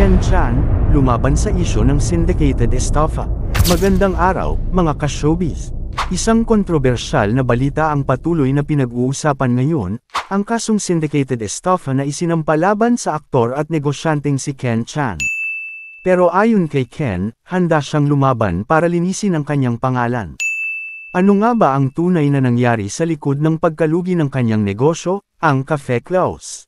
Ken Chan, lumaban sa isyu ng syndicated estafa. Magandang araw, mga ka-showbiz. Isang kontrobersyal na balita ang patuloy na pinag-uusapan ngayon, ang kasong syndicated estafa na isinampalaban sa aktor at negosyanteng si Ken Chan. Pero ayon kay Ken, handa siyang lumaban para linisin ang kanyang pangalan. Ano nga ba ang tunay na nangyari sa likod ng pagkalugi ng kanyang negosyo, ang Cafe Klaus?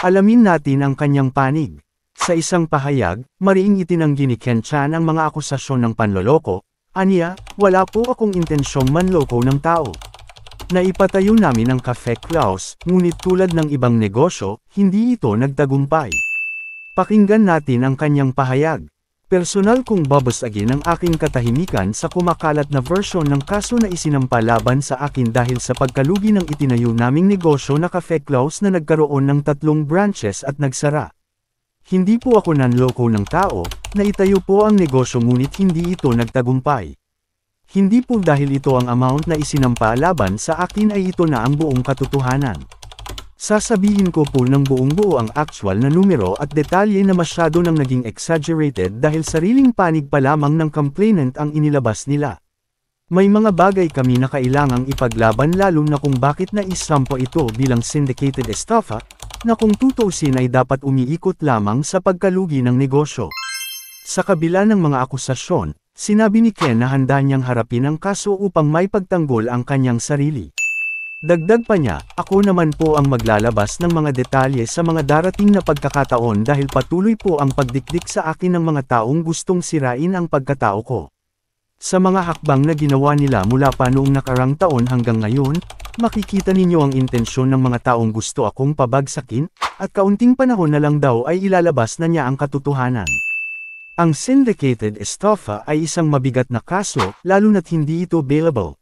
Alamin natin ang kanyang panig. Sa isang pahayag, mariing itinanggi ni Ken Chan ang mga akusasyon ng panloloko. Aniya, wala po akong intensyong manloko ng tao. Naipatayo namin ang Cafe Klaus, ngunit tulad ng ibang negosyo, hindi ito nagtagumpay. Pakinggan natin ang kanyang pahayag. Personal kong babasagin ang aking katahimikan sa kumakalat na version ng kaso na isinampa laban sa akin dahil sa pagkalugi ng itinayo naming negosyo na Cafe Klaus na nagkaroon ng 3 branches at nagsara. Hindi po ako nanloko ng tao, naitayo po ang negosyo ngunit hindi ito nagtagumpay. Hindi po dahil ito ang amount na isinampa laban sa akin ay ito na ang buong katotohanan. Sasabihin ko po ng buong-buo ang actual na numero at detalye na masyado nang naging exaggerated dahil sariling panig pa lamang ng complainant ang inilabas nila. May mga bagay kami na kailangang ipaglaban lalo na kung bakit naisampo ito bilang syndicated estafa, na kung tutuusin ay dapat umiikot lamang sa pagkalugi ng negosyo. Sa kabila ng mga akusasyon, sinabi ni Ken na handa niyang harapin ang kaso upang may pagtanggol ang kanyang sarili. Dagdag pa niya, ako naman po ang maglalabas ng mga detalye sa mga darating na pagkakataon dahil patuloy po ang pagdikdik sa akin ng mga taong gustong sirain ang pagkatao ko. Sa mga hakbang na ginawa nila mula pa noong nakarang taon hanggang ngayon, makikita ninyo ang intensyon ng mga taong gusto akong pabagsakin, at kaunting panahon na lang daw ay ilalabas na niya ang katotohanan. Ang syndicated estafa ay isang mabigat na kaso, lalo na't hindi ito bailable.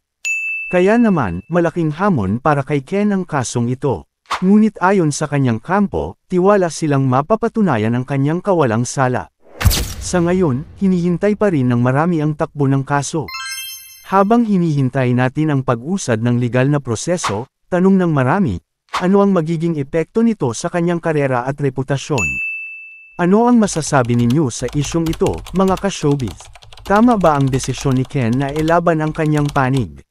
Kaya naman, malaking hamon para kay Ken ang kasong ito. Ngunit ayon sa kanyang kampo, tiwala silang mapapatunayan ang kanyang kawalang sala. Sa ngayon, hinihintay pa rin ng marami ang takbo ng kaso. Habang hinihintay natin ang pag-usad ng legal na proseso, tanong ng marami, ano ang magiging epekto nito sa kanyang karera at reputasyon? Ano ang masasabi ninyo sa isyong ito, mga ka-showbiz? Tama ba ang desisyon ni Ken na ilaban ang kanyang panig?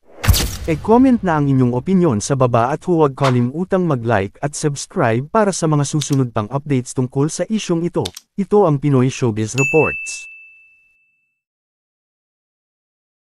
E-comment na ang inyong opinyon sa baba at huwag kalimutang mag-like at subscribe para sa mga susunod pang updates tungkol sa isyong ito. Ito ang Pinoy Showbiz Reports.